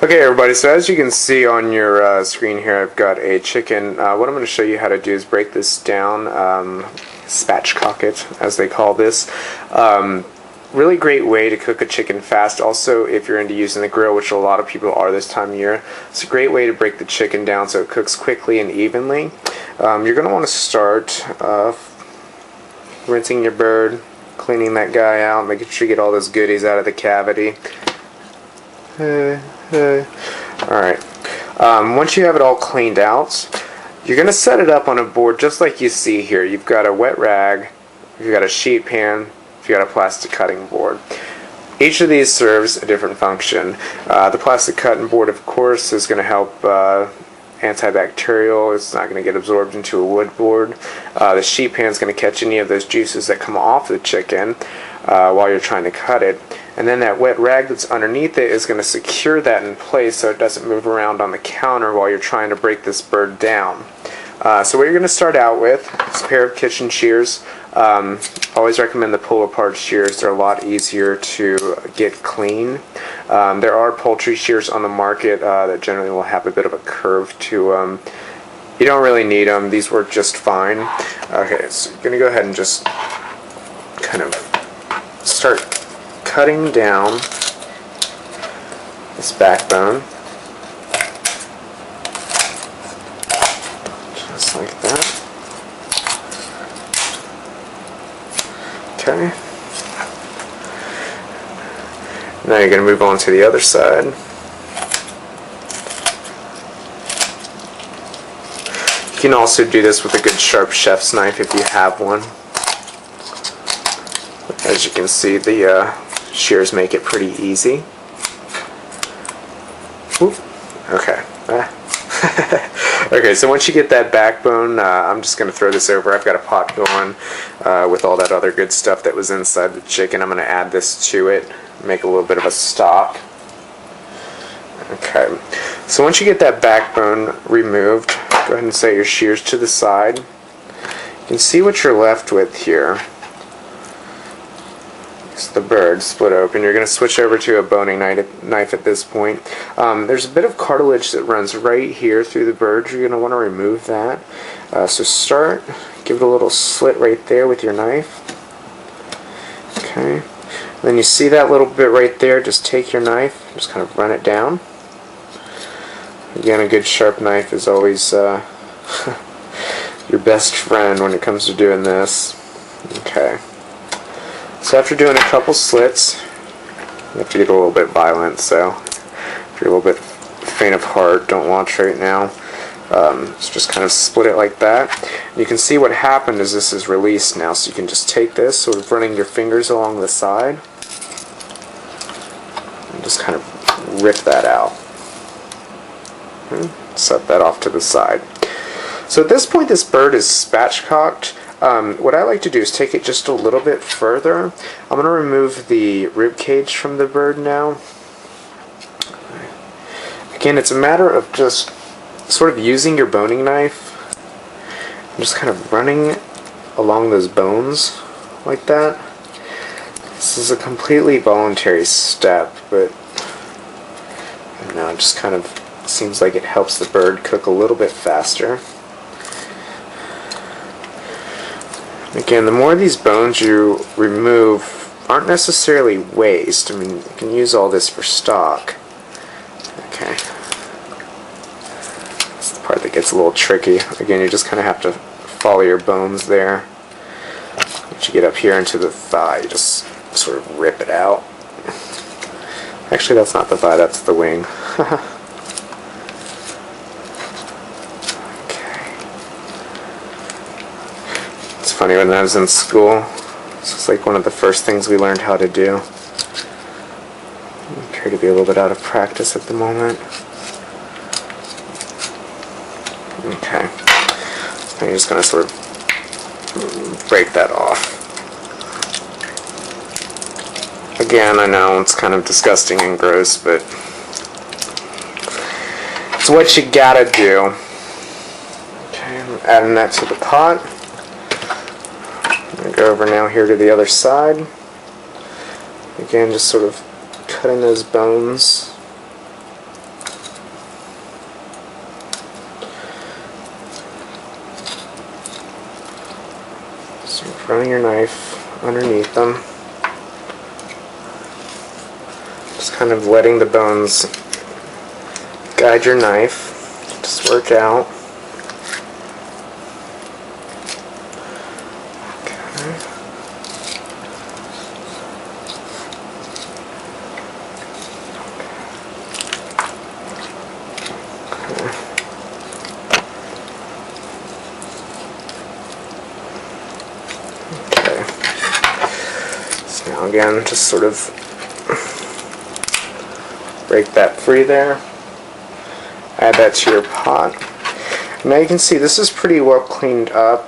Okay everybody, so as you can see on your screen here, I've got a chicken. What I'm going to show you how to do is break this down, spatchcock it as they call this. Really great way to cook a chicken fast. Also, if you're into using the grill, which a lot of people are this time of year, it's a great way to break the chicken down so it cooks quickly and evenly. You're going to want to start rinsing your bird, cleaning that guy out, making sure you get all those goodies out of the cavity. Alright, once you have it all cleaned out, you're going to set it up on a board just like you see here. You've got a wet rag, you've got a sheet pan, you've got a plastic cutting board. Each of these serves a different function. The plastic cutting board, of course, is going to help antibacterial. It's not going to get absorbed into a wood board. The sheet pan is going to catch any of those juices that come off the chicken while you're trying to cut it. And then that wet rag that's underneath it is going to secure that in place so it doesn't move around on the counter while you're trying to break this bird down. So what you're going to start out with is a pair of kitchen shears. Always recommend the pull-apart shears. They're a lot easier to get clean. There are poultry shears on the market that generally will have a bit of a curve to them. You don't really need them. These work just fine. Okay, so you're going to go ahead and just kind of start cutting down this backbone. Just like that. Okay. Now you're going to move on to the other side. You can also do this with a good sharp chef's knife if you have one. As you can see, the shears make it pretty easy. Oop. Okay. Okay, so once you get that backbone, I'm just going to throw this over. I've got a pot going with all that other good stuff that was inside the chicken. I'm going to add this to it, make a little bit of a stock. Okay, so once you get that backbone removed, go ahead and set your shears to the side. You can see what you're left with here. It's the bird split open. You're going to switch over to a boning knife at this point. There's a bit of cartilage that runs right here through the bird. You're going to want to remove that. So start, give it a little slit right there with your knife. Okay. Then you see that little bit right there, just take your knife, just kind of run it down. Again, a good sharp knife is always your best friend when it comes to doing this. Okay. So after doing a couple slits, you have to get a little bit violent, so if you're a little bit faint of heart, don't watch right now. Just kind of split it like that. You can see what happened is this is released now, so you can just take this, sort of running your fingers along the side, and just kind of rip that out. Set that off to the side. So at this point this bird is spatchcocked. What I like to do is take it just a little bit further. I'm going to remove the rib cage from the bird now. Again, it's a matter of just sort of using your boning knife and just kind of running along those bones like that. This is a completely voluntary step, but you know, it just kind of seems like it helps the bird cook a little bit faster. Again, the more of these bones you remove aren't necessarily waste. I mean, you can use all this for stock. Okay. That's the part that gets a little tricky. Again, you just kind of have to follow your bones there. Once you get up here into the thigh, you just sort of rip it out. Actually, that's not the thigh, that's the wing. It's funny, when I was in school, this was like one of the first things we learned how to do. I appear to be a little bit out of practice at the moment. Okay. I'm just going to sort of break that off. Again, I know it's kind of disgusting and gross, but it's what you gotta do. Okay, I'm adding that to the pot. I'm going to go over now here to the other side. Again, just sort of cutting those bones. running your knife underneath them. Just kind of letting the bones guide your knife. Just work out. Now again, just sort of break that free there. Add that to your pot. Now you can see this is pretty well cleaned up.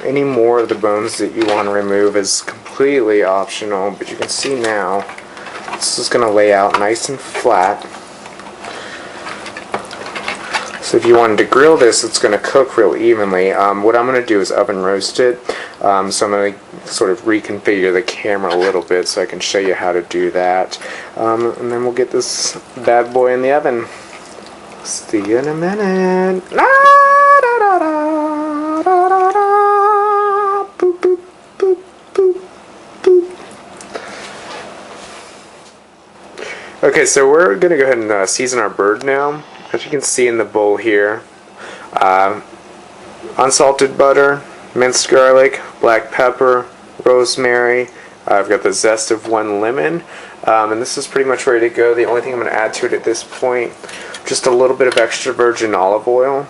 Any more of the bones that you want to remove is completely optional, but you can see now this is going to lay out nice and flat. So if you wanted to grill this, it's going to cook real evenly. What I'm going to do is oven roast it. So I'm going to sort of reconfigure the camera a little bit so I can show you how to do that. And then we'll get this bad boy in the oven. See you in a minute. La, da, da, da, da, da, da. Boop, boop, boop, boop, boop. Okay, so we're going to go ahead and season our bird now. As you can see in the bowl here, unsalted butter, minced garlic, black pepper, rosemary. I've got the zest of 1 lemon, and this is pretty much ready to go. The only thing I'm going to add to it at this point, just a little bit of extra virgin olive oil.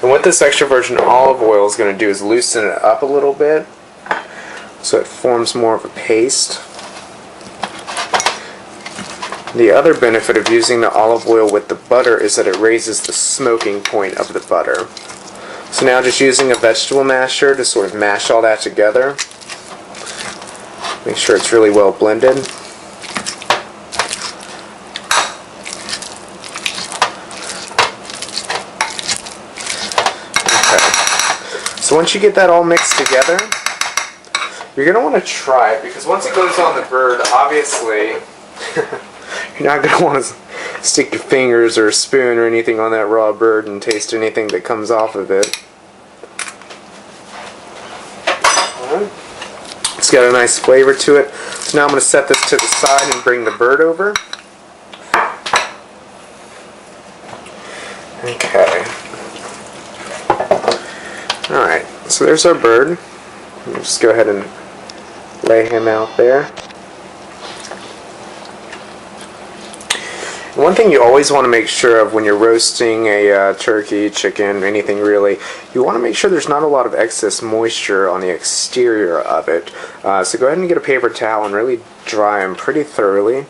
And what this extra virgin olive oil is going to do is loosen it up a little bit so it forms more of a paste. The other benefit of using the olive oil with the butter is that it raises the smoking point of the butter. So now just using a vegetable masher to sort of mash all that together. Make sure it's really well blended. Okay. So once you get that all mixed together, you're going to want to try it, because once it goes on the bird, obviously you're not going to want to stick your fingers or a spoon or anything on that raw bird and taste anything that comes off of it. It's got a nice flavor to it. So now I'm going to set this to the side and bring the bird over. Okay. Alright, so there's our bird. We'll just go ahead and lay him out there. One thing you always want to make sure of when you're roasting a turkey, chicken, anything really, you want to make sure there's not a lot of excess moisture on the exterior of it. So go ahead and get a paper towel and really dry them pretty thoroughly.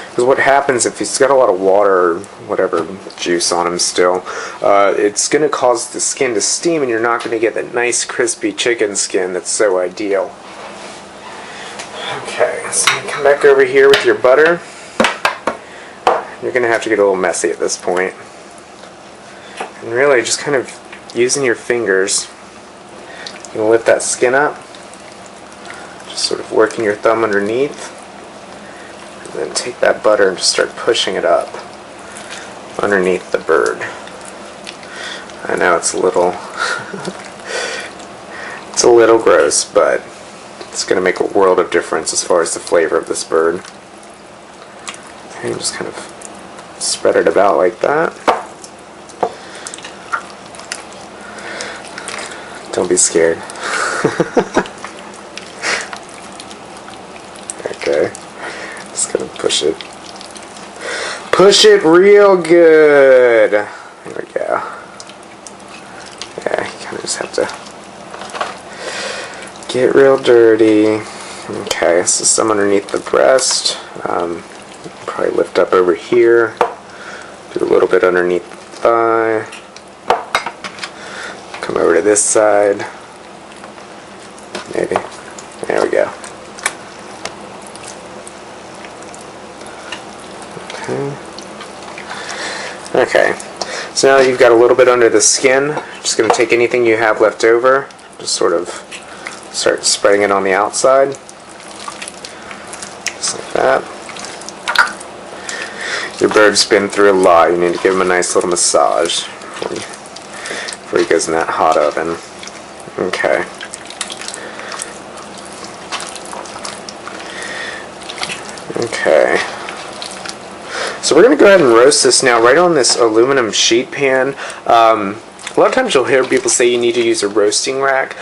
Because what happens if it's got a lot of water or whatever juice on them still, it's going to cause the skin to steam and you're not going to get that nice crispy chicken skin that's so ideal. Okay, so you come back over here with your butter. You're going to have to get a little messy at this point. And really just kind of using your fingers, you're going to lift that skin up, just sort of working your thumb underneath, and then take that butter and just start pushing it up underneath the bird. I know it's a little it's a little gross, but it's going to make a world of difference as far as the flavor of this bird. And just kind of spread it about like that. Don't be scared. Okay. Just gonna push it. Push it real good. There we go. Yeah, you kind of just have to get real dirty. Okay, so some underneath the breast. Probably lift up over here. Do a little bit underneath the thigh. Come over to this side. Maybe. There we go. Okay. So now that you've got a little bit under the skin, just going to take anything you have left over, just sort of start spreading it on the outside. Just like that. Your bird's been through a lot. You need to give him a nice little massage before before he goes in that hot oven. Okay. Okay. So we're going to go ahead and roast this now right on this aluminum sheet pan. A lot of times you'll hear people say you need to use a roasting rack.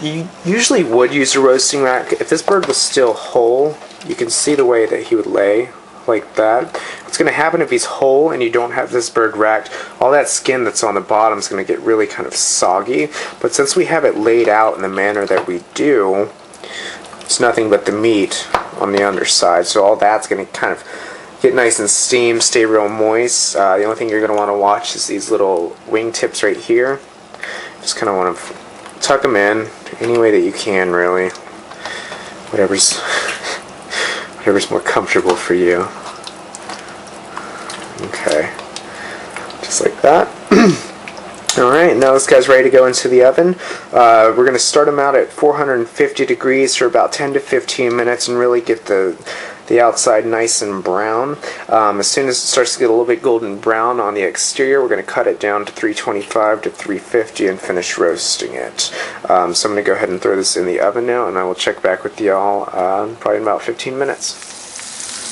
You usually would use a roasting rack. If this bird was still whole, you can see the way that he would lay like that. What's going to happen if he's whole and you don't have this bird racked, all that skin that's on the bottom is going to get really kind of soggy. But since we have it laid out in the manner that we do, it's nothing but the meat on the underside. So all that's going to kind of get nice and steamed, stay real moist. The only thing you're going to want to watch is these little wing tips right here. Just kind of want to tuck them in any way that you can, really. Whatever's more comfortable for you. Okay, just like that. Alright, now this guy's ready to go into the oven. We're going to start him out at 450 degrees for about 10 to 15 minutes and really get the outside nice and brown. As soon as it starts to get a little bit golden brown on the exterior, we're going to cut it down to 325 to 350 and finish roasting it. So I'm going to go ahead and throw this in the oven now, and I will check back with y'all probably in about 15 minutes.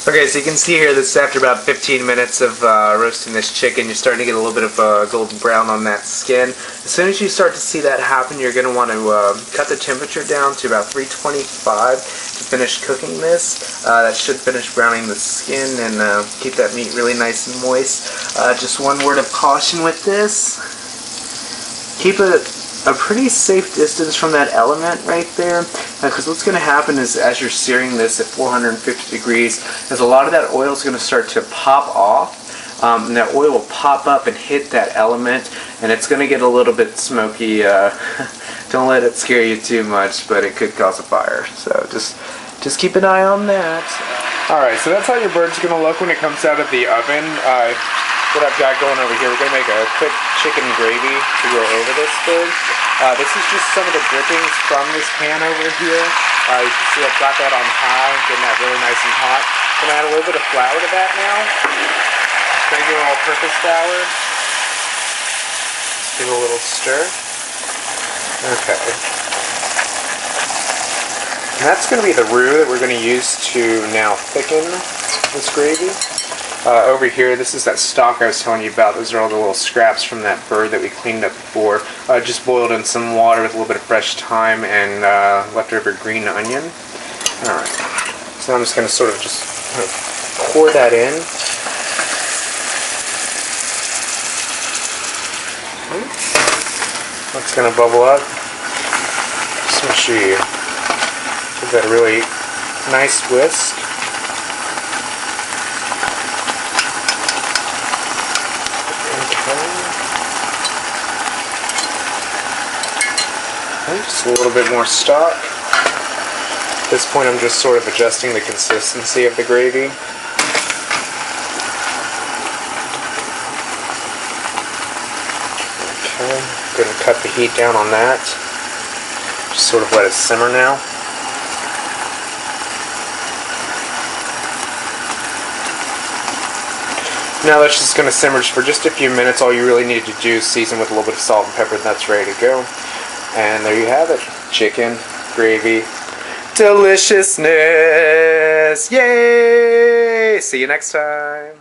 Okay, so you can see here this after about 15 minutes of roasting this chicken, you're starting to get a little bit of golden brown on that skin. As soon as you start to see that happen, you're going to want to cut the temperature down to about 325 to finish cooking this. That should finish browning the skin and keep that meat really nice and moist. Just one word of caution with this. Keep it a pretty safe distance from that element right there, because what's going to happen is as you're searing this at 450 degrees, is a lot of that oil is going to start to pop off, and that oil will pop up and hit that element, and it's going to get a little bit smoky. Don't let it scare you too much, but it could cause a fire, so just keep an eye on that. Alright, so that's how your bird's going to look when it comes out of the oven. What I've got going over here, we're going to make a quick chicken gravy to go over this bird. This is just some of the drippings from this pan over here. You can see I've got that on high, getting that really nice and hot. I'm going to add a little bit of flour to that now. Regular all-purpose flour. Just give it a little stir. Okay. And that's going to be the roux that we're going to use to now thicken this gravy. Over here, this is that stock I was telling you about. Those are all the little scraps from that bird that we cleaned up before. Just boiled in some water with a little bit of fresh thyme and leftover green onion. Alright, so I'm just going to sort of just pour that in. That's going to bubble up. Just make sure you give that a really nice whisk. Just a little bit more stock. At this point I'm just sort of adjusting the consistency of the gravy. Okay, I'm going to cut the heat down on that. Just sort of let it simmer now. Now that's just going to simmer for just a few minutes. All you really need to do is season with a little bit of salt and pepper, and that's ready to go. And there you have it. Chicken, gravy, deliciousness. Yay! See you next time.